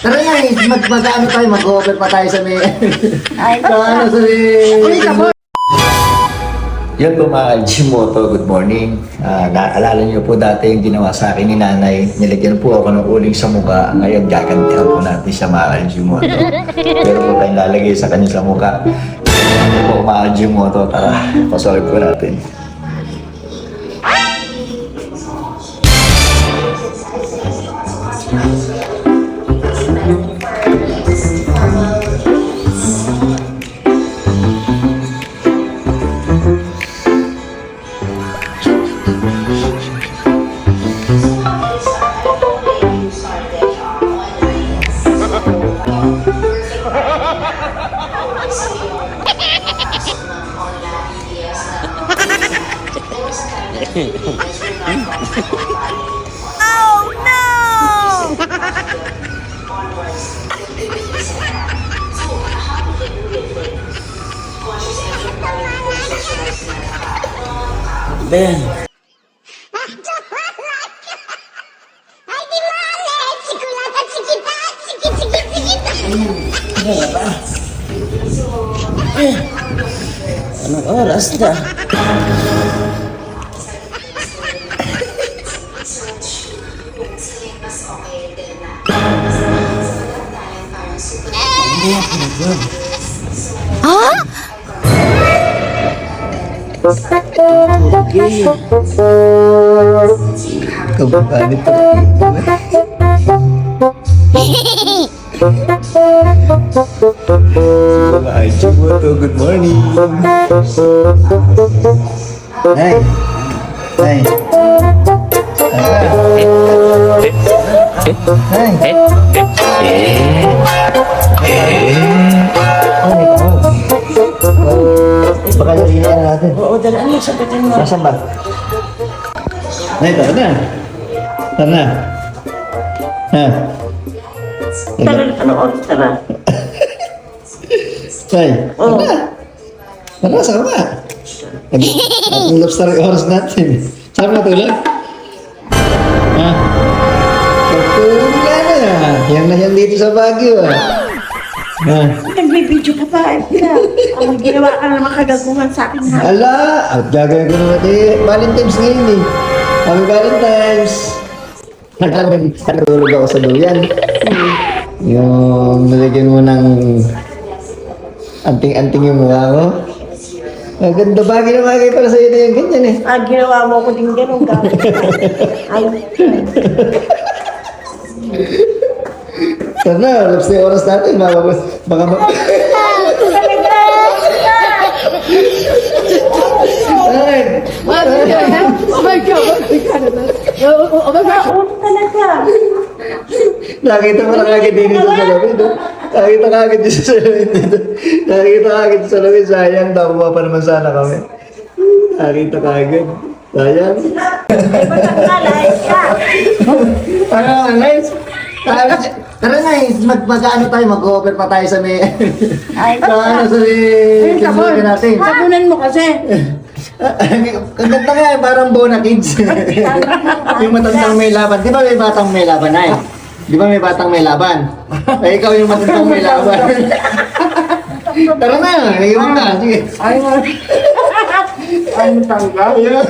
Tara nga eh, mag-ano tayo, mag-offer pa tayo sa may... Ay, sa ano, sa may... Uy, ka po. Yan po mga Jimoto, good morning. Naalala niyo po dati yung ginawa sa akin ni nanay. Nilagyan po ako ng uling sa mukha. Ngayon gagantihan po natin siya mga Jimoto. Pero po tayong lalagay sa kanya sa mukha. Yan po mga Jimoto, tara, pasolve po natin. Oh no! Ben, ano ba? Anong oras na? Hindi ako nagawin. Okay. Kababali po. Mga Jimoto, good morning. Nay. Nay. Baka yung na natin. Oo, dalaan mo sa pitin mo. Nasaan ba? Nay, tara na. Tara na. Ha? Ano oras na ba? Nay, Oo. tara. Tara, sama. Nag-lobster yung oras natin. Saan matulog? Ha? Matulog na na. Yang na yan dito sa Baguio. Ha? Nagbibideo ka pa. Ang ginawa ka naman kagaguhan sa akin ha. Ala! At gagawin ko naman Valentine's ngayon eh. Happy Valentine's! Natulog ako sa duyan. Yung nalagyan mo ng anting-anting yung mukha ko. Ang ganda bagay na bagay pala sa'yo na yung ganyan eh. Ginawa mo ko din ganun ka. Ay, Sana, laps na yung oras natin. Baka Ay! oh my God! Oh my God! Oo talaga. Nakita mo na kagad din sa salamin, no? Nakita kagad din sa salamin dito. Nakita kagad sa salamin, sayang, dawa pa naman sana kami. Nakita kagad. Sayang. Ay, matanggalay ka. Ano, nice. Tara na eh, mag-ano tayo, mag-offer pa tayo sa may... Ay, sa ano, sa may... sabon. natin. Sabunan mo kasi. Ang ganda nga, parang Bona Kids. Yung matandang may laban. Di ba may batang may laban ay? Di ba may batang may laban? Ay, ikaw yung matandang may laban. Tara na, iwan na. Sige. Ay, matanggal. Ayun.